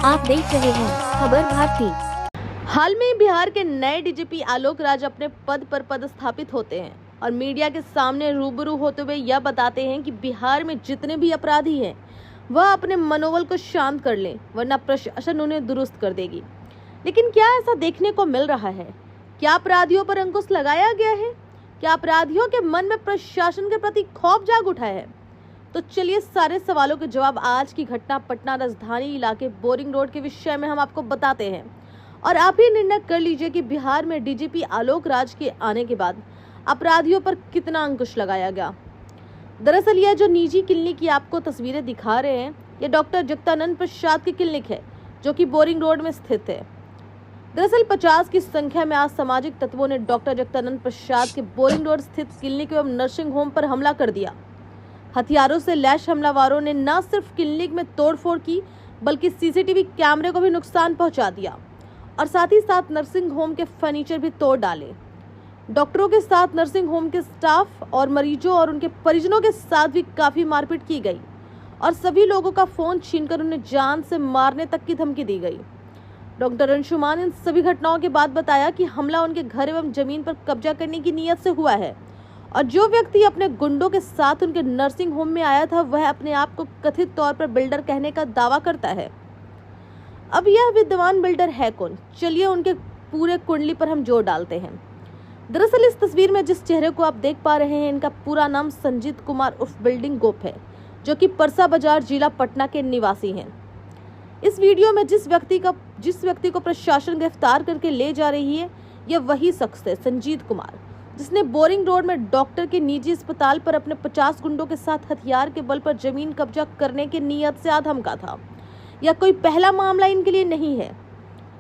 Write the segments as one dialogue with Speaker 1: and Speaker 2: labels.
Speaker 1: आप देख रहे हैं खबर भारती।
Speaker 2: हाल में बिहार के नए डीजीपी आलोक राज अपने पद पर पदस्थापित होते हैं और मीडिया के सामने रूबरू होते हुए यह बताते हैं कि बिहार में जितने भी अपराधी हैं वह अपने मनोबल को शांत कर लें, वरना प्रशासन उन्हें दुरुस्त कर देगी। लेकिन क्या ऐसा देखने को मिल रहा है? क्या अपराधियों पर अंकुश लगाया गया है? क्या अपराधियों के मन में प्रशासन के प्रति खौफ जाग उठा है? तो चलिए सारे सवालों के जवाब आज की घटना पटना राजधानी इलाके बोरिंग रोड के विषय में हम आपको बताते हैं और आप ही निर्णय कर लीजिए कि बिहार में डीजीपी आलोक राज के आने के बाद अपराधियों पर कितना अंकुश लगाया गया। दरअसल यह जो निजी क्लिनिक की आपको तस्वीरें दिखा रहे हैं, यह डॉक्टर जगदानंद प्रसाद की क्लिनिक है जो कि बोरिंग रोड में स्थित है। दरअसल 50 की संख्या में आज सामाजिक तत्वों ने डॉक्टर जगदानंद प्रसाद के बोरिंग रोड स्थित क्लिनिक एवं नर्सिंग होम पर हमला कर दिया। हथियारों से लैस हमलावरों ने न सिर्फ क्लिनिक में तोड़फोड़ की बल्कि सीसीटीवी कैमरे को भी नुकसान पहुंचा दिया और साथ ही साथ नर्सिंग होम के फर्नीचर भी तोड़ डाले। डॉक्टरों के साथ नर्सिंग होम के स्टाफ और मरीजों और उनके परिजनों के साथ भी काफी मारपीट की गई और सभी लोगों का फोन छीनकर उन्हें जान से मारने तक की धमकी दी गई। डॉक्टर अंशुमान इन सभी घटनाओं के बाद बताया कि हमला उनके घर एवं जमीन पर कब्जा करने की नीयत से हुआ है और जो व्यक्ति अपने गुंडों के साथ उनके नर्सिंग होम में आया था वह अपने आप को कथित तौर पर बिल्डर कहने का दावा करता है। अब यह विद्वान बिल्डर है कौन? चलिए उनके पूरे कुंडली पर हम जोर डालते हैं। दरअसल इस तस्वीर में जिस चेहरे को आप देख पा रहे हैं, इनका पूरा नाम संजीत कुमार उर्फ बिल्डिंग गोप है, जो कि परसा बाजार जिला पटना के निवासी हैं। इस वीडियो में जिस व्यक्ति को प्रशासन गिरफ्तार करके ले जा रही है, यह वही शख्स है, संजीत कुमार, जिसने बोरिंग रोड में डॉक्टर के निजी अस्पताल पर अपने 50 गुंडों के साथ हथियार के बल पर जमीन कब्जा करने की नीयत से धमका था। यह कोई पहला मामला इनके लिए नहीं है।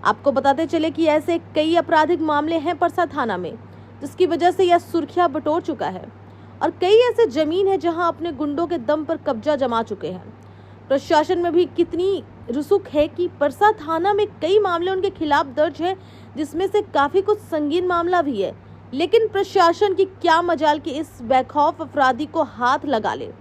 Speaker 2: आपको बताते चले कि ऐसे कई आपराधिक मामले हैं परसा थाना में, जिसकी वजह से यह सुर्खियां बटोर चुका है और कई ऐसे जमीन है जहां अपने गुंडों के दम पर कब्जा जमा चुके हैं। प्रशासन में भी कितनी रुसुक है कि परसा थाना में कई मामले उनके खिलाफ दर्ज है, जिसमें से काफी कुछ संगीन मामला भी है। लेकिन प्रशासन की क्या मजाल कि इस बेखौफ अपराधी को हाथ लगा ले।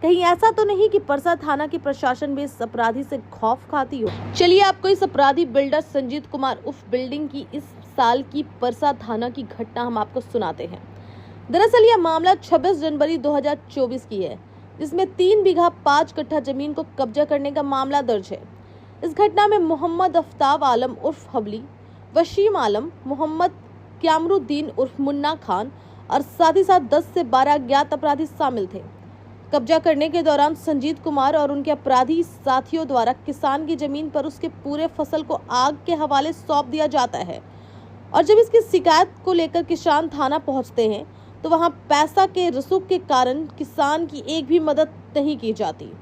Speaker 2: कहीं ऐसा तो नहीं कि परसा थाना की प्रशासन भी इस अपराधी से खौफ खाती हो। चलिए आपको इस अपराधी बिल्डर संजीत कुमार उर्फ बिल्डिंग की इस साल की परसा थाना की घटना हम आपको सुनाते हैं। दरअसल यह मामला 26 जनवरी 2024 की है, जिसमें 3 बीघा 5 कट्ठा जमीन को कब्जा करने का मामला दर्ज है। इस घटना में मोहम्मद अफ्ताब आलम उर्फ हबली, वसीम आलम, मोहम्मद क्यामरुद्दीन उर्फ मुन्ना खान और साथ ही साथ 10 से 12 अज्ञात अपराधी शामिल थे। कब्जा करने के दौरान संजीत कुमार और उनके अपराधी साथियों द्वारा किसान की जमीन पर उसके पूरे फसल को आग के हवाले सौंप दिया जाता है और जब इसकी शिकायत को लेकर किसान थाना पहुंचते हैं तो वहां पैसा के रसूख के कारण किसान की एक भी मदद नहीं की जाती।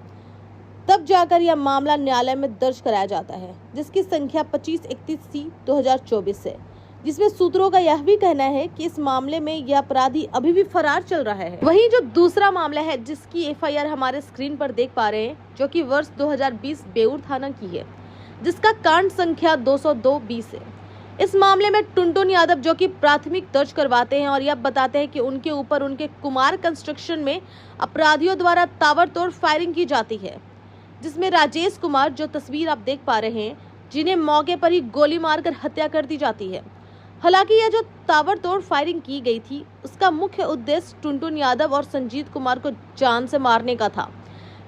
Speaker 2: तब जाकर यह मामला न्यायालय में दर्ज कराया जाता है, जिसकी संख्या 25/31/2024 है, जिसमें सूत्रों का यह भी कहना है कि इस मामले में यह अपराधी अभी भी फरार चल रहा है। वहीं जो दूसरा मामला है जिसकी एफआईआर हमारे स्क्रीन पर देख पा रहे हैं, जो कि वर्ष 2020 बेऊर थाना की है, जिसका कांड संख्या 202-20 है। इस मामले में टुनटुन यादव जो कि प्राथमिक दर्ज करवाते हैं और यह बताते हैं कि उनके ऊपर उनके कुमार कंस्ट्रक्शन में अपराधियों द्वारा ताबड़तोड़ फायरिंग की जाती है, जिसमें राजेश कुमार, जो तस्वीर आप देख पा रहे हैं, जिन्हें मौके पर ही गोली मारकर हत्या कर दी जाती है। हालांकि यह जो ताबड़तोड़ फायरिंग की गई थी, उसका मुख्य उद्देश्य टुनटुन यादव और संजीत कुमार को जान से मारने का था।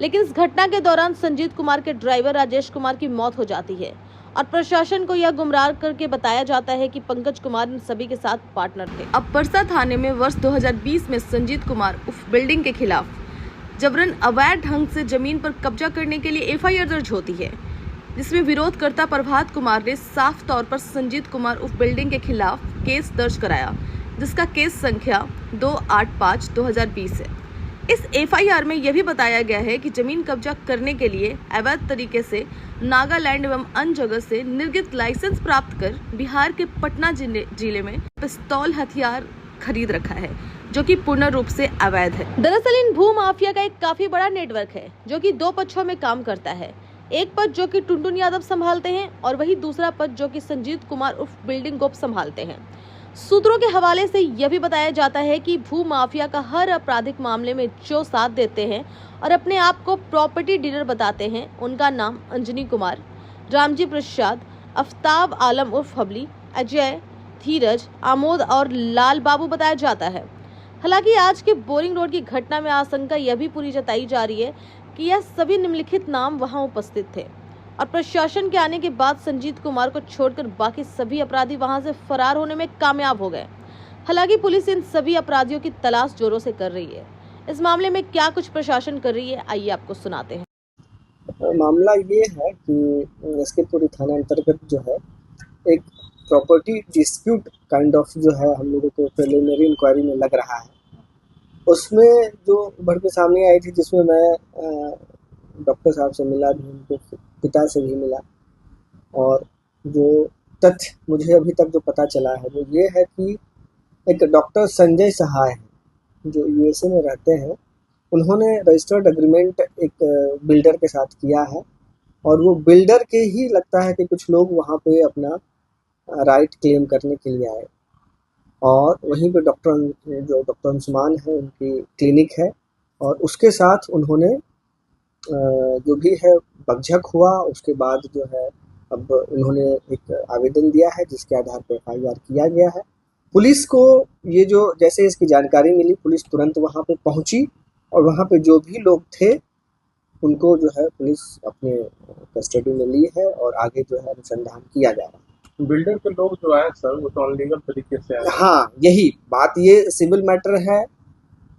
Speaker 2: लेकिन इस घटना के दौरान संजीत कुमार के ड्राइवर राजेश कुमार की मौत हो जाती है और प्रशासन को यह गुमराह करके बताया जाता है कि पंकज कुमार इन सभी के साथ पार्टनर थे। अब परसा थाने में वर्ष 2020 में संजीत कुमार उर्फ बिल्डिंग के खिलाफ जबरन अवैध ढंग से जमीन पर कब्जा करने के लिए एफआईआर दर्ज होती है, जिसमें विरोधकर्ता प्रभात कुमार ने साफ तौर पर संजीत कुमार उर्फ बिल्डिंग के खिलाफ केस दर्ज कराया, जिसका केस संख्या 285/2020 है। इस एफआईआर में यह भी बताया गया है कि जमीन कब्जा करने के लिए अवैध तरीके से नागालैंड एवं अन्य जगह से निर्गत लाइसेंस प्राप्त कर बिहार के पटना जिले में पिस्तौल हथियार खरीद रखा है, जो कि पूर्ण रूप से अवैध है। दरअसल इन भू माफिया का एक काफी बड़ा नेटवर्क है, जो कि 2 पक्षों में काम करता है। एक पद जो कि टुनटुन यादव संभालते हैं और वही दूसरा पद जो कि संजीत कुमार उर्फ बिल्डिंग गोप संभालते हैं। सूत्रों के हवाले से यह भी बताया जाता है कि भू माफिया का हर आपराधिक मामले में जो साथ देते हैं और अपने आप को प्रॉपर्टी डीलर बताते हैं, उनका नाम अंजनी कुमार, रामजी प्रसाद, आफ्ताब आलम उर्फ हबली, अजय, धीरज, आमोद और लाल बाबू बताया जाता है। हालांकि आज के बोरिंग रोड की घटना में आशंका यह भी पूरी जताई जा रही है कि यह सभी निम्नलिखित नाम वहां उपस्थित थे और प्रशासन के आने के बाद संजीत कुमार को छोड़कर बाकी सभी अपराधी वहां से फरार होने में कामयाब हो गए। हालांकि पुलिस इन सभी अपराधियों की तलाश जोरों से कर रही है। इस मामले में क्या कुछ प्रशासन कर रही है, आइए आपको सुनाते हैं।
Speaker 3: मामला ये है कि एसकेपुरी थाना अंतर्गत जो है एक प्रॉपर्टी डिस्प्यूट काइंड ऑफ जो है हम लोगों को प्रिलिमिनरी इंक्वायरी में लग रहा है। उसमें जो उभर के सामने आई थी, जिसमें मैं डॉक्टर साहब से मिला भी, उनके पिता से भी मिला, और जो तथ्य मुझे अभी तक जो पता चला है वो ये है कि एक डॉक्टर संजय सहाय हैं जो यूएसए में रहते हैं। उन्होंने रजिस्टर्ड एग्रीमेंट एक बिल्डर के साथ किया है और वो बिल्डर के ही लगता है कि कुछ लोग वहाँ पे अपना राइट क्लेम करने के लिए आए, और वहीं पे डॉक्टर अंशुमान है, उनकी क्लिनिक है, और उसके साथ उन्होंने जो भी है बकझक हुआ। उसके बाद जो है अब उन्होंने एक आवेदन दिया है जिसके आधार पर एफआईआर किया गया है। पुलिस को ये जो जैसे इसकी जानकारी मिली, पुलिस तुरंत वहाँ पे पहुँची और वहाँ पे जो भी लोग थे उनको जो है पुलिस अपने कस्टडी में ली है और आगे जो है अनुसंधान किया जा रहा है।
Speaker 4: बिल्डर के लोग जो आए सर वो तो अनलीगल तरीके से आए।
Speaker 3: हाँ, यही बात, ये सिविल मैटर है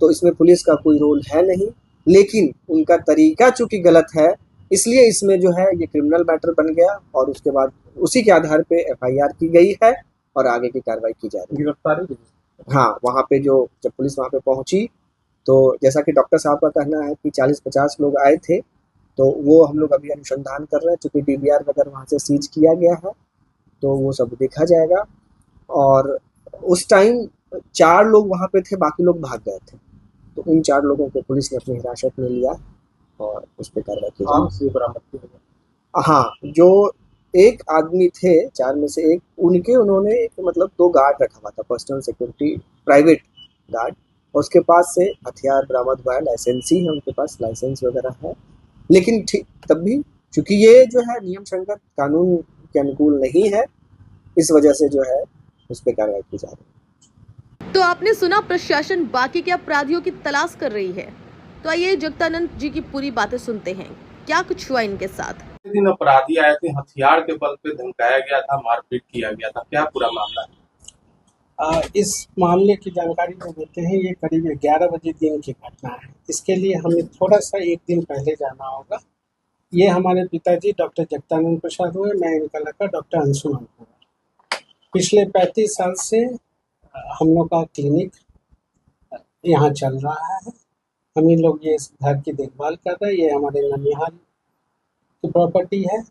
Speaker 3: तो इसमें पुलिस का कोई रोल है नहीं, लेकिन उनका तरीका चूंकि गलत है इसलिए इसमें जो है ये क्रिमिनल मैटर बन गया और उसके बाद उसी के आधार पे एफआईआर की गई है और आगे की कार्रवाई की जा रही है।
Speaker 4: गिरफ्तारी?
Speaker 3: हाँ, वहाँ पे जब पुलिस वहाँ पे पहुँची तो जैसा कि डॉक्टर साहब का कहना है कि 40-50 लोग आए थे, तो वो हम लोग अभी अनुसंधान कर रहे हैं। चूँकि डीवीआर वगैरह वहाँ से सीज किया गया है तो वो सब देखा जाएगा। और उस टाइम 4 लोग वहाँ पे थे, बाकी लोग भाग गए थे, तो उन 4 लोगों को पुलिस ने अपनी हिरासत में लिया और उस पर कार्रवाई की जाएगी। हाँ, जो एक आदमी थे 4 में से एक, उन्होंने मतलब 2 गार्ड रखा हुआ था, पर्सनल सिक्योरिटी प्राइवेट गार्ड, और उसके पास से हथियार बरामद हुआ है, लाइसेंस ही है उनके पास, लाइसेंस वगैरह है। लेकिन ठीक तब भी चूंकि ये जो है नियम संगत कानून के अनुकूल नहीं है, इस वजह से जो है उस पर कार्रवाई की जा रही है।
Speaker 2: तो आपने सुना, प्रशासन बाकी के अपराधियों की तलाश कर रही है। तो आइए जगदानंद जी की पूरी बातें सुनते हैं, क्या कुछ हुआ इनके साथ।
Speaker 4: दिन अपराधी आए थे, हथियार के बल पे धमकाया गया था, मारपीट किया गया था, क्या पूरा मामला है?
Speaker 5: इस मामले की जानकारी जो देते हैं, ये करीब 11 बजे दिन की घटना है। इसके लिए हमें थोड़ा सा एक दिन पहले जाना होगा। ये हमारे पिताजी डॉक्टर जगदानंद प्रसाद हुए, मैं इनका लड़का डॉक्टर अंशुमान हुआ। पिछले 35 साल से हम लोग का क्लिनिक यहाँ चल रहा है। हम ही लोग ये घर की देखभाल कर रहे हैं। ये हमारे ननिहाल की प्रॉपर्टी है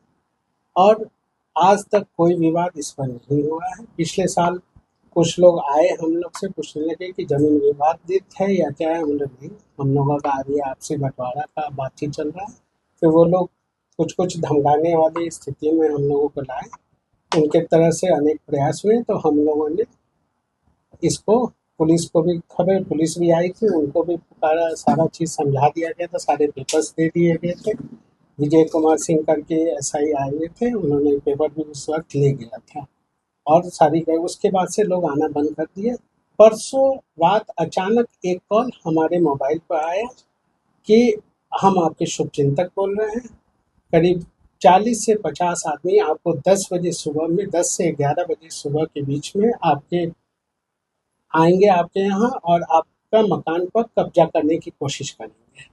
Speaker 5: और आज तक कोई विवाद इस पर नहीं हुआ है। पिछले साल कुछ लोग आए हम लोग से पूछने लगे कि जमीन विवादित है या क्या है। हम लोगों का आगे आपसे बंटवारा का बातचीत चल रहा है। फिर वो लोग कुछ धमकाने वाली स्थिति में हम लोगों को लाए। उनके तरह से अनेक प्रयास हुए तो हम लोगों ने इसको पुलिस को भी खबर, पुलिस भी आई थी, उनको भी पुकारा, सारा चीज़ समझा दिया गया था, सारे पेपर्स दे दिए गए थे। विजय कुमार सिंह करके एसआई आए हुए थे, उन्होंने पेपर भी उस वक्त ले गया था और सारी गए। उसके बाद से लोग आना बंद कर दिए। परसों रात अचानक एक कॉल हमारे मोबाइल पर आया कि हम आपके शुभचिंतक बोल रहे हैं, करीब 40 से 50 आदमी आपको 10 बजे सुबह में, 10 से 11 बजे सुबह के बीच में आएंगे आपके यहाँ और आपका मकान पर कब्जा करने की कोशिश करेंगे।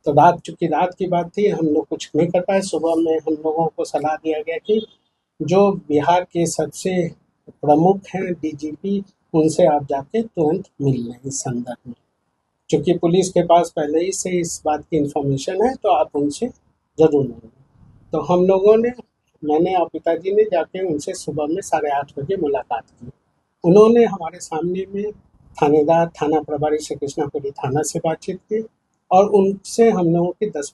Speaker 5: तो चूँकि रात की बात थी, हम लोग कुछ नहीं कर पाए। सुबह में हम लोगों को सलाह दिया गया कि जो बिहार के सबसे प्रमुख हैं डीजीपी, उनसे आप जाके तुरंत मिल लें इस संदर्भ में। चूँकि पुलिस के पास पहले ही से इस बात की इन्फॉर्मेशन है तो आप उनसे ज़रूर मिलें। तो हम लोगों ने, मैंने और पिताजी ने जाके उनसे सुबह में 8:30 बजे मुलाकात की। उन्होंने हमारे सामने में थाना प्रभारी से कृष्णापुरी थाना से बातचीत की और उनसे हम लोगों की 10